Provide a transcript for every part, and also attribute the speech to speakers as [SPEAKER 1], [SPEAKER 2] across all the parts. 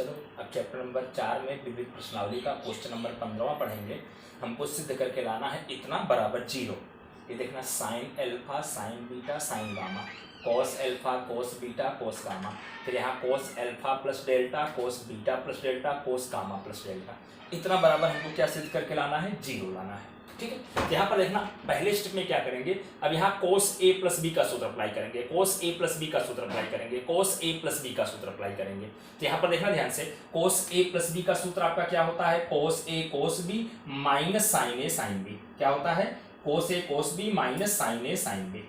[SPEAKER 1] चलो अब chapter number 4 में विविध प्रश्नावली का क्वेश्चन नंबर 15वां पढ़ेंगे। हमको सिद्ध करके लाना है इतना बराबर जीरो। ये देखना sign alpha sine beta sine gamma, cos alpha cos beta cos gamma, फिर यहाँ कोस alpha plus delta cos beta plus delta cos gamma plus delta, इतना बराबर हमको क्या सिद्ध करके लाना है, जीरो लाना है। ठीक है, यहाँ पर देखना पहले स्टेप में क्या करेंगे, अब यहाँ कोस ए प्लस बी का सूत्र अप्लाई करेंगे, कोस ए प्लस बी का सूत्र अप्लाई करेंगे, कोस ए प्लस बी का सूत्र अप्लाई करेंगे। तो यहाँ पर देखना ध्यान से, कोस ए प्लस बी का सूत्र आपका क्या होता है, कोस ए कोस बी माइनस साइन ए साइन बी। क्या होता है, कोस ए कोस बी माइनस साइन ए साइन बी।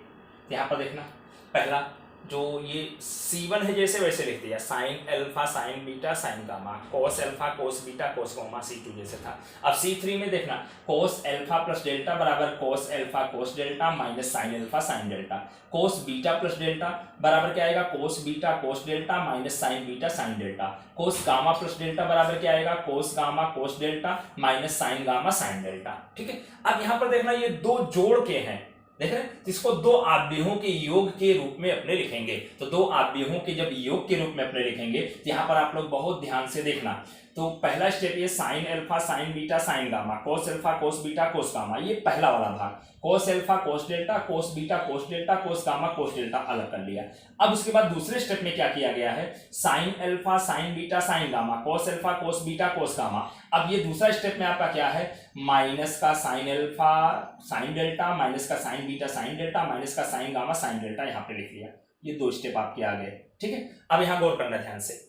[SPEAKER 1] यहाँ पर देखना पहला जो ये C1 है जैसे वैसे लिख दिया, sign alpha sine beta sine gamma, cos alpha cos beta cos gamma C2 जैसे था। अब C3 में देखना, कोस एल्फा प्लस डेल्टा बराबर कोस एल्फा कोस delta minus sign alpha sine delta, cos beta plus delta बराबर क्या आएगा, कोस बीटा कोस delta minus sign beta sine delta, cos gamma plus delta बराबर क्या आएगा, कोस गामा कोस delta minus sign gamma sine delta. ठीक है, अब यहाँ पर देखना ये दो जोड़ के हैं, देख रहे हैं, इसको दो आव्यूहों के योग के रूप में अपने लिखेंगे। तो दो आव्यूहों के जब योग के रूप में अपने लिखेंगे तो यहाँ पर आप लोग बहुत ध्यान से देखना। तो पहला स्टेप ये sign alpha sine beta sine gamma, cos alpha cos beta cos gamma, ये पहला वाला भाग, कोस एल्फा कोस डेल्टा कोस बीटा कोस डेल्टा कोस गामा कोस डेल्टा अलग कर लिया। अब उसके बाद दूसरे स्टेप में क्या किया गया है, sign alpha sine beta sine gamma, cos alpha cos beta cos gamma. अब ये दूसरा स्टेप में आपका क्या है, माइनस का sine alpha sine delta minus का sine beta sine delta minus का साइन गामा साइन डेल्टा, यहाँ पे लिख लिया। ये दो स्टेप आपके आ गए। ठीक है, अब यहाँ गौर करना ध्यान से,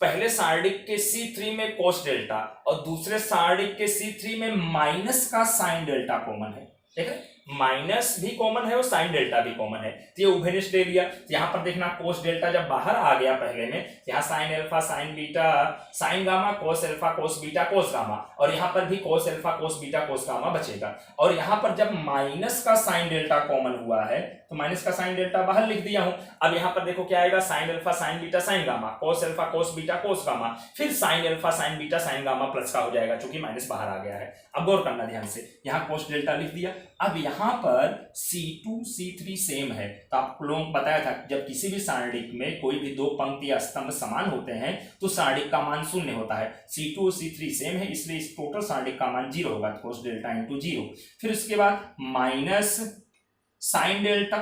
[SPEAKER 1] पहले सारणिक के C3 में कोस डेल्टा और दूसरे सारणिक के C3 में माइनस का साइन डेल्टा कॉमन है। ठीक है, माइनस भी कॉमन है और साइन डेल्टा भी कॉमन है, तो ये उभयनिष्ठ ले लिया। यहाँ पर देखना कोस डेल्टा जब बाहर आ गया पहले में, यहाँ sign alpha sine beta sine gamma cos alpha cos beta cos gamma, और यहाँ पर भी कोस alpha cos beta cos gamma बचेगा। और यहाँ पर जब माइनस का साइन डेल्टा कॉमन हुआ है तो माइनस का साइन डेल्टा बाहर लिख दिया हूं। अब यहाँ पर देखो क्या आएगा, sine alpha sine beta sine gamma, cos alpha cos beta cos gamma, फिर sine alpha sine beta sine gamma plus का हो जाएगा क्योंकि माइनस बाहर आ गया है। अब गौर करना ध्यान से, यहाँ कोस डेल्टा लिख दिया। अब यहाँ पर C2 C3 सेम है, तो आप लोगों को बताया था जब किसी भी सारणिक में कोई भी दो पंक्ति या स्तंभ समान होते हैं तो सारणिक का मान शून्य होता है। C2 C3 सेम है, इसलिए इस टोटल सारणिक का मान जीरो होगा, कोस डेल्टा इंटू जीरो। फिर उसके बाद माइनस साइन डेल्टा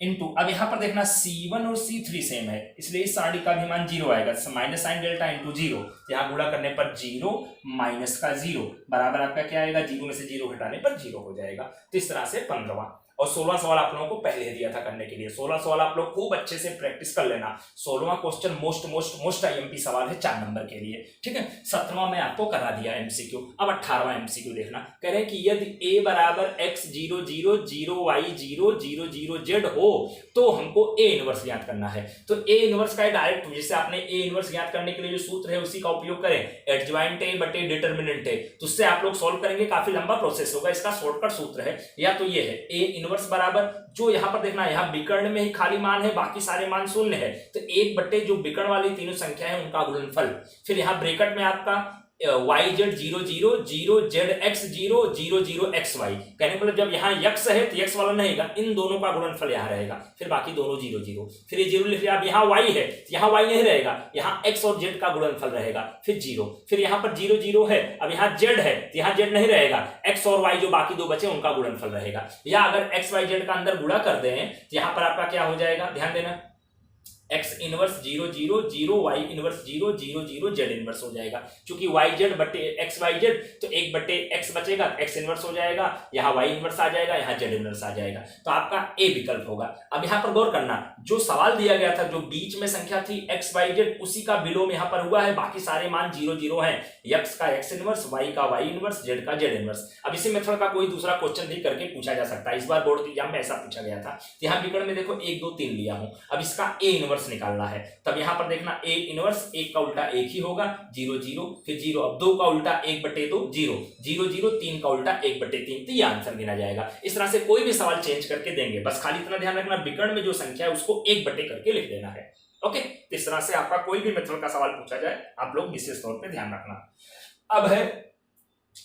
[SPEAKER 1] इंटू, अब यहां पर देखना C1 और C3 सेम है, इसलिए इस सारणी का भी मान जीरो आएगा, minus sine delta into zero, यहां गुणा करने पर जीरो माइनस का जीरो बराबर आपका क्या आएगा, जीरो में से जीरो घटाने पर जीरो हो जाएगा। तो इस तरह से 15वां और 16वां सवाल आप लोगों को पहले दिया था करने के लिए। 16वां सवाल आप लोग खूब अच्छे से प्रैक्टिस कर लेना। 16वां क्वेश्चन मोस्ट IMP सवाल है 4 नंबर के लिए। ठीक है, 17वां में आपको करा दिया MCQ। अब 18वां MCQ देखना, कह रहे हैं कि यदि a बराबर x 0 0 0 y 0 0 0 z हो तो हमको a इनवर्स ज्ञात करना है। तो a इनवर्स का डायरेक्ट, जैसे आपने a इनवर्स ज्ञात करने के लिए जो सूत्र है उसी का उपयोग करें, एडजॉइंट a बटे डिटर्मिनेंट है, तो उससे आप लोग सॉल्व करेंगे, काफी लंबा प्रोसेस होगा। इसका शॉर्टकट सूत्र है, या तो ये है a इनवर्स बराबर, जो यहाँ पर देखना यहाँ विकर्ण में ही खाली मान है, बाकी सारे मान शून्य है, तो एक बटे जो विकर्ण वाली तीनों संख्या है उनका गुणनफल, फिर यहाँ ब्रैकेट में आपका YZ 0 0 0 ZX 0 0 0 XY, कहने मतलब जब यहाँ x है तो x वाला रहेगा, इन दोनों का गुणनफल यहाँ रहेगा, फिर बाकी दोनों 0 0, फिर ये 0 लिख लिया। अब यहाँ y है तो यहाँ y नहीं रहेगा, यहाँ x और z का गुणनफल रहेगा, फिर 0, फिर यहाँ पर 0 0 है, अब यहाँ z है तो यहाँ z नहीं रहेगा, x और y जो बाकी दो बचे उनका गुणनफल रहेगा। या अगर x y z का अंदर गुणा कर दें तो यहाँ पर आपका क्या हो जाएगा, ध्यान देना, x inverse 0 0 0 y inverse 0 0 0 z inverse हो जाएगा, क्योंकि yz बटे xyz तो एक बटे x बचेगा, x इनवर्स हो जाएगा, यहाँ y इनवर्स आ जाएगा, यहाँ z इनवर्स आ जाएगा, तो आपका a विकल्प होगा। अब यहाँ पर गौर करना, जो सवाल दिया गया था, जो बीच में संख्या थी xyz, उसी का विलोम यहाँ पर हुआ है, बाकी सारे मान 0 0 हैं, x का x इनवर्स, y का y इनवर्स, z का z इनवर्स। अब इसी मेथड का कोई दूसरा क्वेश्चन भी करके पूछा जा सकता है, इस बार बोर्ड एग्जाम में ऐसा पूछा गया था। यहाँ विकर्ण में देखो 1 2 3 लिया हूं, अब इसका a इनवर्स निकालना है, तब यहां पर देखना a इनवर्स 1 का उल्टा 1 ही होगा, 0 0 फिर 0, अब 2 का उल्टा 1 बटे 2 0 0 0, 3 का उल्टा 1 बटे 3, तो ये आंसर गिना जाएगा। इस तरह से कोई भी सवाल चेंज करके देंगे, बस खाली इतना ध्यान रखना विकर्ण में जो संख्या है उसको 1 बटे करके लिख देना है। ओके, इस तरह से आपका कोई भी मेथड का सवाल पूछा जाए आप लोग विशेष तौर पर ध्यान रखना। अब है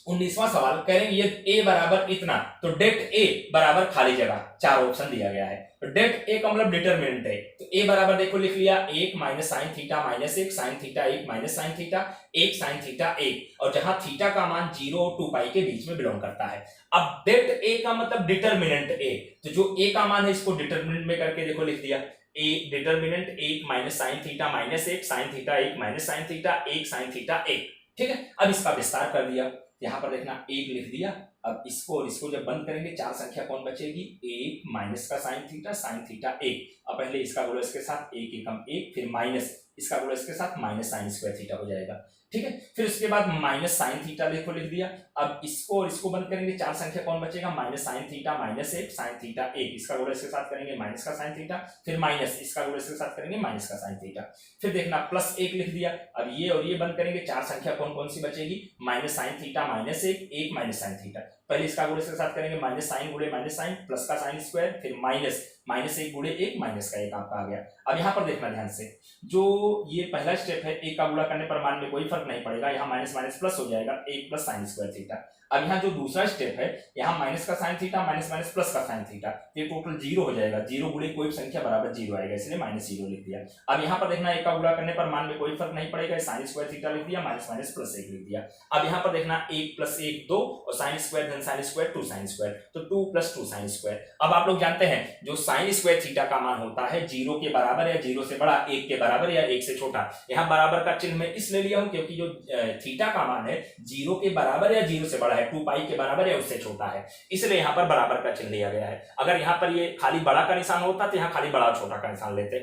[SPEAKER 1] 19वां सवाल, कह रहे हैं ये a बराबर इतना, तो डेट a बराबर खाली जगह, 4 ऑप्शन दिया गया है। डेट ए का मतलब डिटरमिनेंट है, तो ए बराबर देखो लिख लिया 1 minus sine theta minus 1 sine theta 1 minus sine theta 1 sine theta 1, और जहां थीटा का मान 0 और 2 पाई के बीच में बिलोंग करता है। अब डेट ए का मतलब डिटरमिनेंट ए, तो जो ए का मान है इसको डिटरमिनेंट में करके देखो लिख दिया a determinant 1 minus sine theta minus 1 sine theta 1 minus sine theta 1 sine theta 1। ठीक है, अब इसका विस्तार कर दिया, यहां पर देखना 1 लिख दिया। अब इसको और इसको जब बंद करेंगे चार संख्या कौन बचेगी, 1 माइनस का साइन थीटा 1। अब पहले इसका गुणा इसके साथ 1 एकम 1, फिर माइनस इसका गुणा इसके साथ माइनस साइन स्क्वायर थीटा हो जाएगा। ठीक है, फिर उसके बाद माइनस साइन थीटा देखो लिख दिया। अब इसको और इसको बंद करेंगे चार संख्या कौन बचेगा, minus sine theta minus 1 sine theta 1, इसका गुणा इसके साथ करेंगे माइनस का साइन थीटा, फिर माइनस इसका गुणा इसके साथ करेंगे माइनस का साइन थीटा। फिर देखना प्लस 1 लिख दिया। अब ये और ये बंद करेंगे चार संख्या कौन कौन सी बचेगी, minus sine theta minus 1 minus sine theta. पहले इसका गुणे इसके साथ करेंगे माइनस साइन गुणे माइनस साइन प्लस का साइन स्क्वायर, फिर माइनस माइनस 1 गुणे 1 माइनस का 1 आपका आ गया। अब यहाँ पर देखना ध्यान से, जो ये पहला स्टेप है 1 का गुणा करने पर मान में कोई फर्क नहीं पड़ेगा, यहाँ माइनस माइनस प्लस हो जाएगा 1 प्लस साइन स्क्वायर थीटा। अब यहाँ जो दूसरा स्टेप है, यहाँ माइनस का sign theta minus minus plus का साइन थीटा, ये टोटल 0 हो जाएगा, 0 गुणे कोई संख्या बराबर 0 आएगा, इसलिए माइनस 0 लिख दिया। अब यहाँ पर देखना 1 का गुणा करने पर मान में कोई फर्क नहीं पड़ेगा, साइन स्क्वायर थीटा लिख दिया, माइनस माइनस प्लस 1 लिख दिया। अब यहाँ पर देखना 1 प्लस 1 2 और साइन स्क्वायर धन साइन स्क्वायर 2 साइन स्क्वायर, तो 2 प्लस 2 साइन स्क्वायर। अब आप लोग जानते हैं जो साइन स्क्वायर थीटा का मान होता है 0 के बराबर या 0 से बड़ा, 1 के बराबर या 1 से छोटा। यहाँ बराबर का चिन्ह मैं इसलिए लिया हूं क्योंकि जो थीटा का मान है 0 के बराबर या 0 से बड़ा है, 2 पाई के बराबर या उससे छोटा है, इसलिए यहाँ पर बराबर का चिन्ह लिया गया है। अगर यहाँ पर ये खाली बड़ा का निशान होता तो यहाँ खाली बड़ा और छोटा का निशान लेते।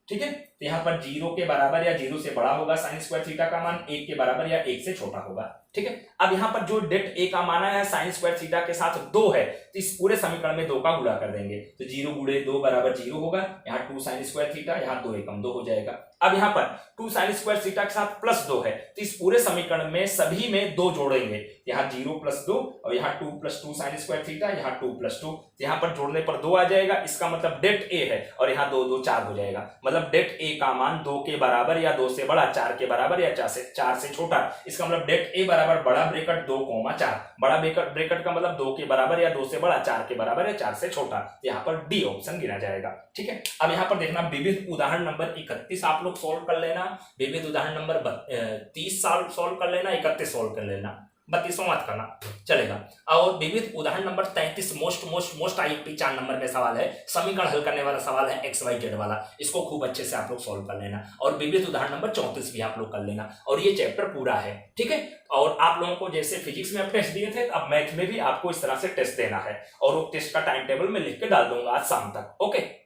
[SPEAKER 1] ठीक है, तो यहाँ पर 0 के बराबर या 0 से बड़ा होगा साइन स्क्वायर थीटा का मान, 1 के बराबर या 1 से छोटा होगा। ठीक है, अब यहाँ पर जो डेट ए का माना है साइन स्क्वायर थीटा के साथ 2 है, तो इस पूरे समीकरण में 2 का गुणा कर देंगे, तो 0 गुणे 2 बराबर 0 होगा, यहाँ 2 साइन स्क्वायर थीटा, यहाँ 2 एकम 2 हो जाएगा। अब यहाँ पर 2 साइन स्क्वायर थीटा के साथ प्लस 2 है, तो इस पूरे समीकरण में सभी में 2 जोड़ेंगे, यहाँ 0 प्लस 2 और यहाँ 2 प्लस 2 साइन स्क्वायर थीटा, यहाँ 2 प्लस 2, यहाँ पर जोड़ने पर 2 आ जाएगा, इसका मतलब डेट ए है, और यहाँ 2 2 4 हो जाएगा, मतलब डेट ए का मान 2 के बराबर या 2 से बड़ा, 4 के बराबर या 4 से छोटा। इसका मतलब डेट ए बराबर बड़ा ब्रैकेट 2 4, बड़ा ब्रैकेट का मतलब 2 के बराबर या 2 से बड़ा, 4 के बराबर या 4 से छोटा, यहाँ पर डी ऑप्शन गिना जाएगा। ठीक है, अब यहाँ पर देखना विविध उदाहरण नंबर 31 आप लोग सोल्व कर लेना, विविध उदाहरण नंबर 30 सोल्व कर लेना, 31 सोल्व कर लेना, 32वां मत करना चलेगा। और विविध उदाहरण नंबर 33 मोस्ट आईएमपी 4 नंबर में सवाल है, समीकरण हल करने वाला सवाल है XYZ वाला, इसको खूब अच्छे से आप लोग सोल्व कर लेना। और विविध उदाहरण नंबर 34 भी आप लोग कर लेना, और ये चैप्टर पूरा है। ठीक है, और आप लोगों को जैसे फिजिक्स में टेस्ट दिए थे, अब मैथ में भी आपको इस तरह से टेस्ट देना है, और वो टेस्ट का टाइम टेबल में लिख के डाल दूंगा आज शाम तक। ओके।